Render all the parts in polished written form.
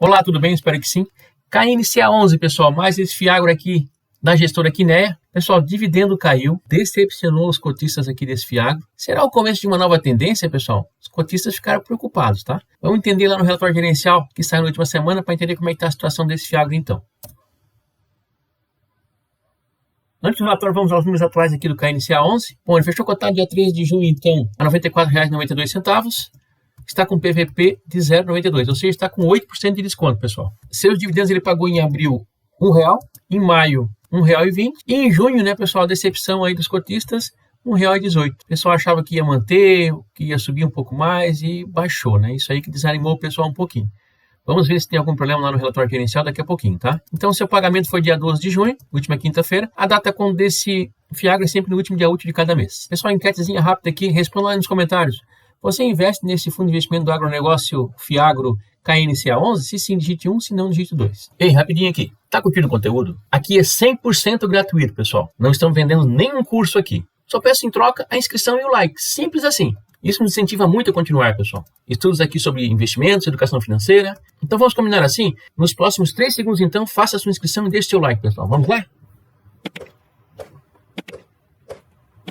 Olá, tudo bem? Espero que sim. KNCA 11, pessoal, mais esse Fiagro aqui da gestora Kinea. Pessoal, dividendo caiu, decepcionou os cotistas aqui desse Fiagro. Será o começo de uma nova tendência, pessoal? Os cotistas ficaram preocupados, tá? Vamos entender lá no relatório gerencial que saiu na última semana para entender como é que está a situação desse Fiagro, então. Antes do relatório, vamos aos números atuais aqui do KNCA 11. Bom, ele fechou cotado dia 13 de junho, então, a R$ 94,92. Está com PVP de 0,92, ou seja, está com 8% de desconto, pessoal. Seus dividendos ele pagou em abril R$1, em maio R$1,20 e em junho, né, pessoal, a decepção aí dos cotistas, R$1,18. O pessoal achava que ia manter, que ia subir um pouco mais e baixou, né? Isso aí que desanimou o pessoal um pouquinho. Vamos ver se tem algum problema lá no relatório gerencial daqui a pouquinho, tá? Então, seu pagamento foi dia 12 de junho, última quinta-feira. A data com desse Fiagro é sempre no último dia útil de cada mês. Pessoal, enquetezinha rápida aqui, responda lá nos comentários. Você investe nesse fundo de investimento do agronegócio Fiagro KNCA 11? Se sim, digite 1, se não, digite 2. Ei, rapidinho aqui. Tá curtindo o conteúdo? Aqui é 100% gratuito, pessoal. Não estamos vendendo nenhum curso aqui. Só peço em troca a inscrição e o like. Simples assim. Isso nos incentiva muito a continuar, pessoal. Estudos aqui sobre investimentos, educação financeira. Então vamos combinar assim? Nos próximos 3 segundos, então, faça a sua inscrição e deixe seu like, pessoal. Vamos lá?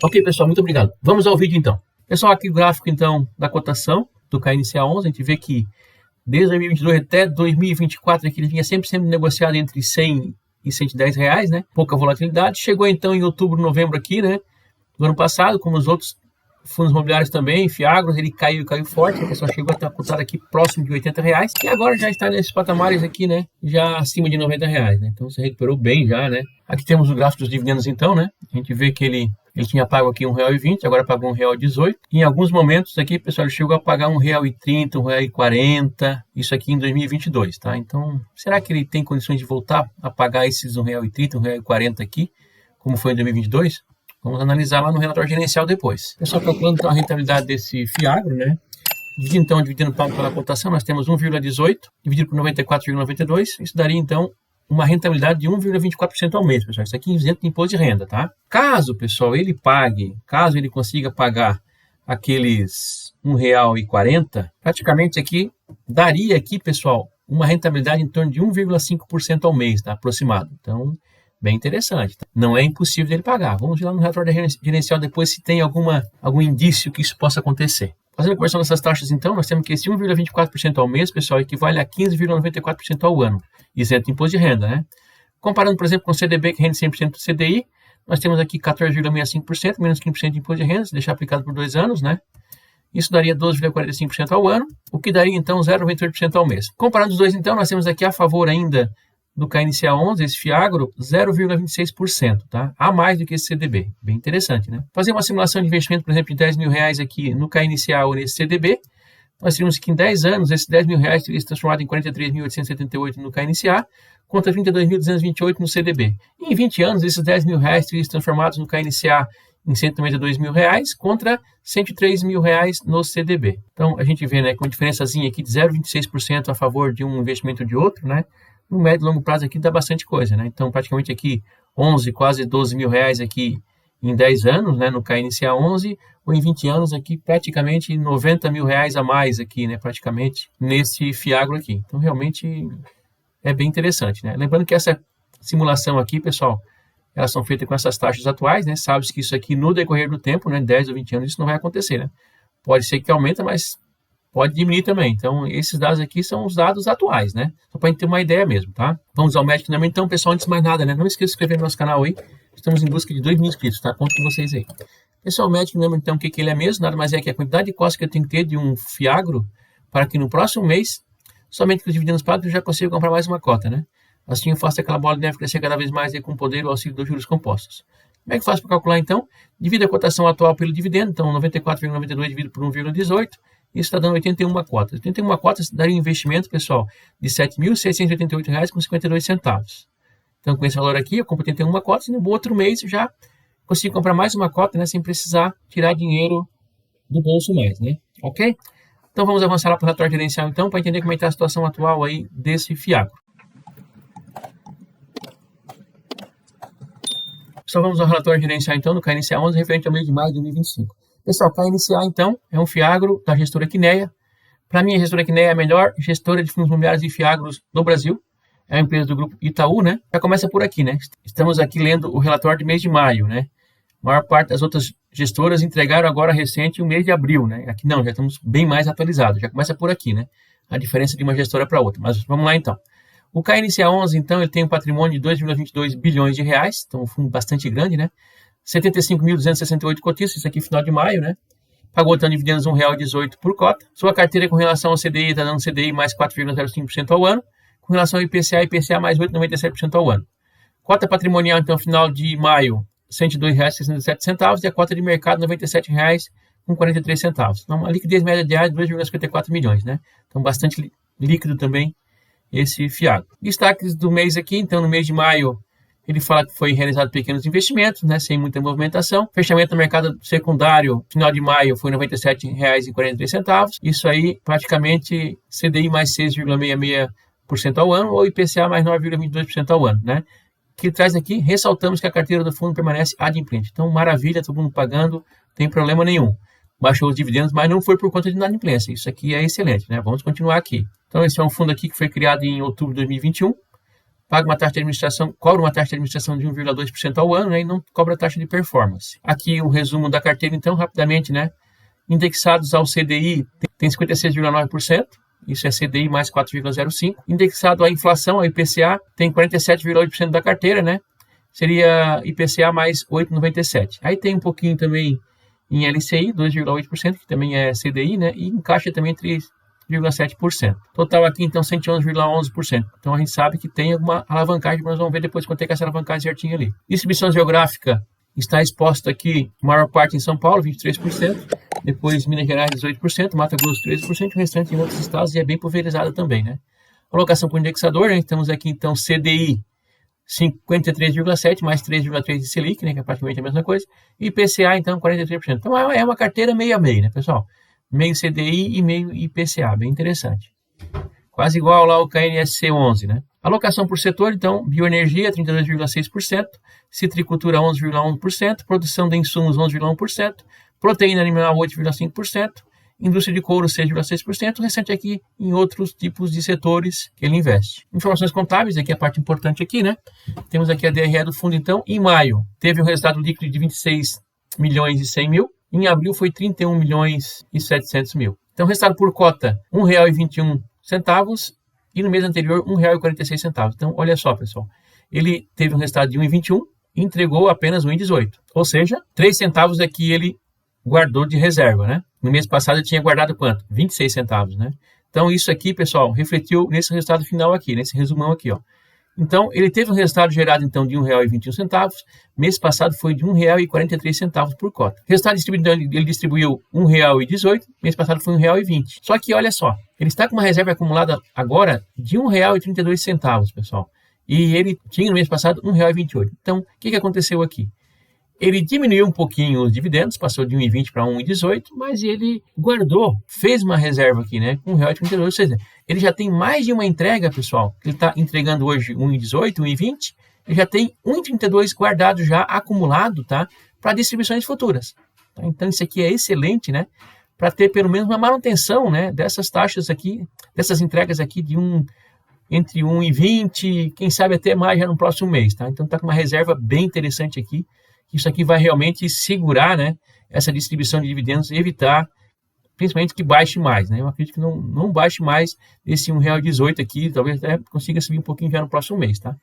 Ok, pessoal, muito obrigado. Vamos ao vídeo, então. Pessoal, aqui o gráfico, então, da cotação do KNCA 11. A gente vê que desde 2022 até 2024, aqui ele vinha sempre sendo negociado entre 100 e 110 reais, né? Pouca volatilidade. Chegou, então, em outubro, novembro aqui, né? Do ano passado, como os outros fundos imobiliários também, Fiagros, ele caiu forte, o pessoal chegou a estar cotado aqui próximo de 80 reais, e agora já está nesses patamares aqui, né, já acima de 90 reais, né, então se recuperou bem já, né. Aqui temos o gráfico dos dividendos então, né, a gente vê que ele tinha pago aqui R$1,20, agora pagou R$1,18, e em alguns momentos aqui, pessoal, ele chegou a pagar R$1,30, R$1,40, isso aqui em 2022, tá, então, será que ele tem condições de voltar a pagar esses R$1,30, R$1,40 aqui, como foi em 2022? Vamos analisar lá no relatório gerencial depois. Pessoal, calculando então a rentabilidade desse Fiagro, né? Dividindo pela cotação, nós temos 1,18 dividido por 94,92. Isso daria então uma rentabilidade de 1,24% ao mês, pessoal. Isso aqui é isento de imposto de renda, tá? Caso, pessoal, caso ele consiga pagar aqueles R$1,40, praticamente aqui daria aqui, pessoal, uma rentabilidade em torno de 1,5% ao mês, tá? Aproximado. Então, bem interessante. Tá? Não é impossível dele pagar. Vamos ver lá no relatório gerencial depois se tem algum indício que isso possa acontecer. Fazendo a conversão dessas taxas, então, nós temos que esse 1,24% ao mês, pessoal, equivale a 15,94% ao ano, isento de imposto de renda, né? Comparando, por exemplo, com o CDB, que rende 100% do CDI, nós temos aqui 14,65%, menos 15% de imposto de renda, se deixar aplicado por 2 anos, né? Isso daria 12,45% ao ano, o que daria, então, 0,28% ao mês. Comparando os dois, então, nós temos aqui a favor ainda do KNCA 11, esse Fiagro, 0,26%, tá? A mais do que esse CDB. Bem interessante, né? Fazer uma simulação de investimento, por exemplo, de R$10.000 aqui no KNCA ou nesse CDB, nós teríamos que em 10 anos, esses R$10.000 teria se transformado em 43.878 no KNCA, contra 32.228 no CDB. E em 20 anos, esses R$10.000 teriam se transformado no KNCA em R$192.000, contra R$103.000 no CDB. Então, a gente vê, né, com uma diferençazinha aqui de 0,26% a favor de um investimento ou de outro, né? No médio e longo prazo aqui dá bastante coisa, né? Então, praticamente aqui 11, quase 12 mil reais aqui em 10 anos, né? No KNCA 11, ou em 20 anos aqui praticamente 90 mil reais a mais aqui, né? Praticamente nesse Fiagro aqui. Então, realmente é bem interessante, né? Lembrando que essa simulação aqui, pessoal, elas são feitas com essas taxas atuais, né? Sabe-se que isso aqui no decorrer do tempo, né? 10 ou 20 anos, isso não vai acontecer, né? Pode ser que aumenta, mas pode diminuir também. Então, esses dados aqui são os dados atuais, né? Só para a gente ter uma ideia mesmo, tá? Vamos ao Magic Number. Então, pessoal, antes de mais nada, né? Não esqueça de se inscrever no nosso canal aí. Estamos em busca de 2.000 inscritos, tá? Conto com vocês aí. Pessoal, o Magic Number, então, o que ele é mesmo? Nada mais é que a quantidade de costas que eu tenho que ter de um Fiagro para que no próximo mês, somente com os dividendos pagos, eu já consiga comprar mais uma cota, né? Assim eu faço aquela bola de neve crescer cada vez mais aí com o poder do auxílio dos juros compostos. Como é que faz para calcular, então? Divide a cotação atual pelo dividendo, então 94,92 dividido por 1,18, isso está dando 81 cotas. 81 cotas daria um investimento, pessoal, de R$ 7.688,52. Então, com esse valor aqui, eu compro 81 cotas e no outro mês eu já consigo comprar mais uma cota, né, sem precisar tirar dinheiro do bolso mais, né? Ok? Então, vamos avançar lá para o relatório gerencial, então, para entender como está a situação atual aí desse Fiagro. Só vamos ao relatório gerencial, então, do KNCA 11, referente ao mês de maio de 2025. Pessoal, KNCA, então, é um Fiagro da gestora Kinea, Para mim, a gestora Quineia é a melhor gestora de fundos imobiliários e fiagros do Brasil. É uma empresa do grupo Itaú, né? Já começa por aqui, né? Estamos aqui lendo o relatório de mês de maio, né? A maior parte das outras gestoras entregaram agora recente o mês de abril, né? Aqui não, já estamos bem mais atualizados. Já começa por aqui, né? A diferença de uma gestora para outra. Mas vamos lá, então. O KNCA11, então, ele tem um patrimônio de 2,22 bilhões de reais. Então, um fundo bastante grande, né? 75.268 cotistas, isso aqui final de maio, né? Pagou então dividendos R$ 1,18 por cota. Sua carteira com relação ao CDI está dando CDI mais 4,05% ao ano. Com relação ao IPCA mais 8,97% ao ano. Cota patrimonial, então, final de maio, R$ 102,67 e a cota de mercado, R$ 97,43. Então, a liquidez média diária de 2,54 milhões, né? Então, bastante líquido também esse fiado. Destaques do mês aqui, então, no mês de maio, ele fala que foi realizado pequenos investimentos, né, sem muita movimentação. Fechamento no mercado secundário, final de maio, foi R$ 97,43. Isso aí, praticamente, CDI mais 6,66% ao ano ou IPCA mais 9,22% ao ano, né? Que traz aqui, ressaltamos que a carteira do fundo permanece adimplente. Então, maravilha, todo mundo pagando, não tem problema nenhum. Baixou os dividendos, mas não foi por conta de inadimplência. Isso aqui é excelente, né? Vamos continuar aqui. Então, esse é um fundo aqui que foi criado em outubro de 2021. Paga uma taxa de administração, cobra uma taxa de administração de 1,2% ao ano, né? E não cobra taxa de performance. Aqui o resumo da carteira, então, rapidamente, né? Indexados ao CDI, tem 56,9%. Isso é CDI mais 4,05%. Indexado à inflação, ao IPCA, tem 47,8% da carteira, né? Seria IPCA mais 8,97%. Aí tem um pouquinho também em LCI, 2,8%, que também é CDI, né? E em caixa também 3,7%. Total aqui, então, 111,11%. Então, a gente sabe que tem alguma alavancagem, mas nós vamos ver depois quanto é que essa alavancagem certinha ali. Distribuição geográfica está exposta aqui, maior parte em São Paulo, 23%. Depois Minas Gerais, 18%, Mato Grosso, 13%, o restante em outros estados e é bem pulverizada também, né? Alocação por indexador, né? Temos aqui, então, CDI 53,7% mais 3,3% de Selic, né? Que é praticamente a mesma coisa. E IPCA, então, 43%. Então, é uma carteira meio a meio, né, pessoal? Meio CDI e meio IPCA, bem interessante. Quase igual lá o KNSC11, né? Alocação por setor, então, bioenergia, 32,6%, citricultura, 11,1%, produção de insumos, 11,1%, proteína animal, 8,5%, indústria de couro, 6,6%, o restante aqui em outros tipos de setores que ele investe. Informações contábeis, aqui é a parte importante aqui, né? Temos aqui a DRE do fundo, então, em maio, teve um resultado líquido de 26 milhões e 100 mil, em abril foi 31 milhões e 700 mil. Então, resultado por cota, R$ 1,21, e no mês anterior, R$ 1,46. Então, olha só, pessoal, ele teve um resultado de 1,21 e entregou apenas 1,18. Ou seja, 3 centavos é que ele guardou de reserva, né? No mês passado ele tinha guardado quanto? 26 centavos, né? Então, isso aqui, pessoal, refletiu nesse resultado final aqui, nesse resumão aqui, ó. Então, ele teve um resultado gerado, então, de R$ 1,21. Mês passado foi de R$ 1,43 por cota. Resultado distribuído, ele distribuiu R$ 1,18. Mês passado foi R$ 1,20. Só que, olha só, ele está com uma reserva acumulada agora de R$ 1,32, pessoal. E ele tinha no mês passado R$ 1,28. Então, o que aconteceu aqui? Ele diminuiu um pouquinho os dividendos, passou de 1,20 para 1,18, mas ele guardou, fez uma reserva aqui, né, com R$ 1,32, ou seja, ele já tem mais de uma entrega, pessoal. Ele está entregando hoje 1,18, 1,20, ele já tem 1,32 guardado já, acumulado, tá, para distribuições futuras. Tá? Então, isso aqui é excelente, né, para ter pelo menos uma manutenção, né, dessas taxas aqui, dessas entregas aqui de entre 1,20, quem sabe até mais já no próximo mês, tá? Então, está com uma reserva bem interessante aqui. Isso aqui vai realmente segurar, né, essa distribuição de dividendos e evitar, principalmente, que baixe mais, né? Eu acredito que não baixe mais desse R$ 1,18 aqui, talvez até consiga subir um pouquinho já no próximo mês, tá?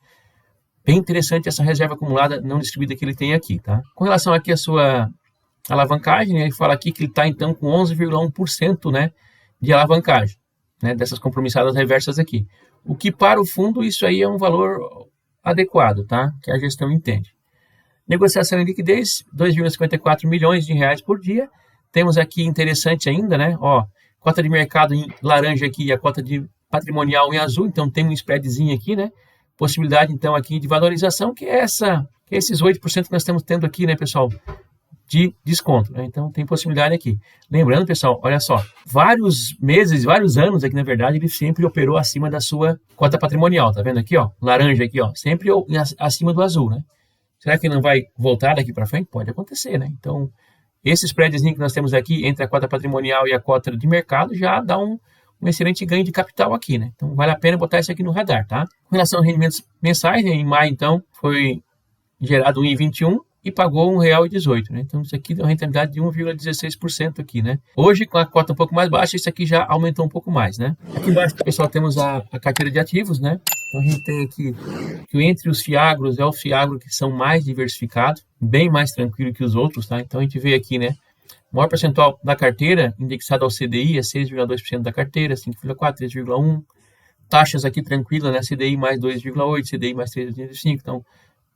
Bem interessante essa reserva acumulada não distribuída que ele tem aqui, tá? Com relação aqui à sua alavancagem, né, ele fala aqui que ele está, então, com 11,1%, né, de alavancagem, né, dessas compromissadas reversas aqui. O que, para o fundo, isso aí é um valor adequado, tá? Que a gestão entende. Negociação em liquidez, 2,54 milhões de reais por dia. Temos aqui interessante ainda, né? Ó, cota de mercado em laranja aqui e a cota de patrimonial em azul. Então, tem um spreadzinho aqui, né? Possibilidade, então, aqui de valorização, que é esses 8% que nós estamos tendo aqui, né, pessoal? De desconto, né? Então, tem possibilidade aqui. Lembrando, pessoal, olha só, vários meses, vários anos aqui, na verdade, ele sempre operou acima da sua cota patrimonial. Tá vendo aqui, ó? Laranja aqui, ó. Sempre acima do azul, né? Será que não vai voltar daqui para frente? Pode acontecer, né? Então, esse spreadzinho que nós temos aqui entre a cota patrimonial e a cota de mercado já dá um excelente ganho de capital aqui, né? Então vale a pena botar isso aqui no radar, tá? Com relação aos rendimentos mensais, em maio, então, foi gerado 1,21 e pagou R$ 1,18, né? Então isso aqui deu uma rentabilidade de 1,16% aqui, né? Hoje, com a cota um pouco mais baixa, isso aqui já aumentou um pouco mais, né? Aqui embaixo, pessoal, temos a carteira de ativos, né? Então a gente tem aqui que entre os fiagros é o fiagro que são mais diversificados, bem mais tranquilo que os outros, tá? Então a gente vê aqui, né? O maior percentual da carteira, indexado ao CDI, é 6,2% da carteira, 5,4%, 3,1%. Taxas aqui tranquilas, né? CDI mais 2,8%, CDI mais 3,5%. Então,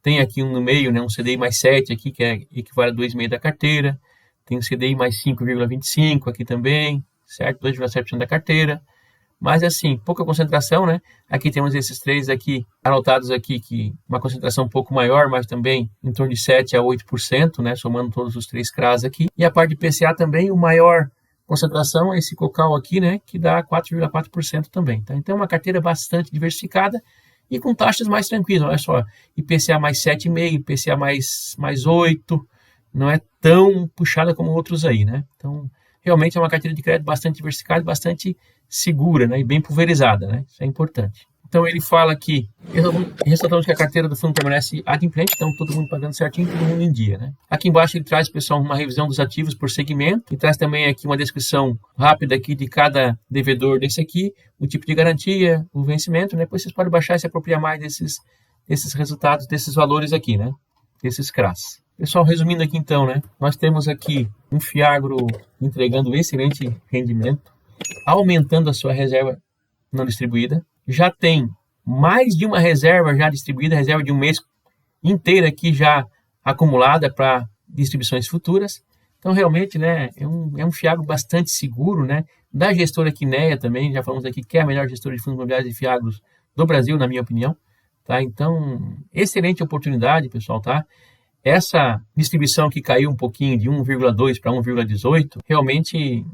tem aqui um no meio, né? Um CDI mais 7% aqui, que equivale a 2,5% da carteira. Tem um CDI mais 5,25% aqui também, certo? 2,7% da carteira. Mas assim, pouca concentração, né? Aqui temos esses três aqui, anotados aqui, que uma concentração um pouco maior, mas também em torno de 7% a 8%, né? Somando todos os três CRAs aqui. E a parte de PCA também, o maior concentração é esse Cocal aqui, né? Que dá 4,4% também, tá? Então é uma carteira bastante diversificada e com taxas mais tranquilas. Olha só, IPCA mais 7,5%, IPCA mais 8%, não é tão puxada como outros aí, né? Então, realmente é uma carteira de crédito bastante diversificada, bastante segura, né, e bem pulverizada, né? Isso é importante. Então ele fala que ressaltamos que a carteira do fundo permanece adimplente, então todo mundo pagando certinho, todo mundo em dia, né? Aqui embaixo ele traz, pessoal, uma revisão dos ativos por segmento e traz também aqui uma descrição rápida aqui de cada devedor desse aqui, o tipo de garantia, o vencimento, né? Depois vocês podem baixar e se apropriar mais desses resultados, desses valores aqui, né? Desses CRAs. Pessoal, resumindo aqui então, né? Nós temos aqui um fiagro entregando excelente rendimento, aumentando a sua reserva não distribuída. Já tem mais de uma reserva já distribuída, reserva de um mês inteira aqui já acumulada para distribuições futuras. Então, realmente, né, é um fiagro bastante seguro, né? Da gestora Quineia também, já falamos aqui que é a melhor gestora de fundos imobiliários e fiagros do Brasil, na minha opinião. Tá? Então, excelente oportunidade, pessoal, tá? Essa distribuição que caiu um pouquinho de 1,2 para 1,18, realmente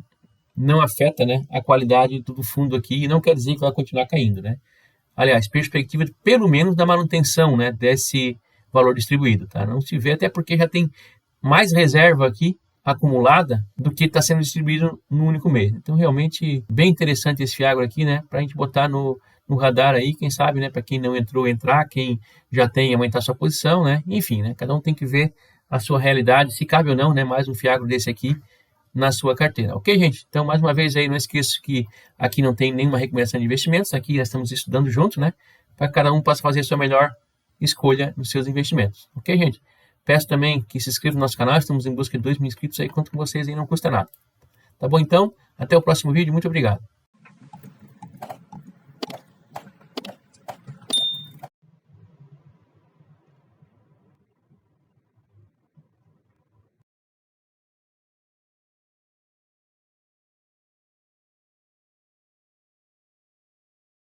não afeta, né, a qualidade do fundo aqui e não quer dizer que vai continuar caindo, né? Aliás, perspectiva pelo menos da manutenção, né, desse valor distribuído, tá? Não se vê, até porque já tem mais reserva aqui acumulada do que está sendo distribuído no único mês. Então, realmente, bem interessante esse fiagro aqui, né, para a gente botar no radar aí, quem sabe, né, para quem não entrou, entrar, quem já tem, aumentar sua posição, né, enfim, né, cada um tem que ver a sua realidade, se cabe ou não, né, mais um fiagro desse aqui na sua carteira. Ok, gente? Então, mais uma vez aí, não esqueça que aqui não tem nenhuma recomendação de investimentos, aqui nós estamos estudando junto, né? Para que cada um possa fazer a sua melhor escolha nos seus investimentos. Ok, gente? Peço também que se inscreva no nosso canal, estamos em busca de 2.000 inscritos aí, conto com vocês aí, não custa nada. Tá bom, então? Até o próximo vídeo, muito obrigado.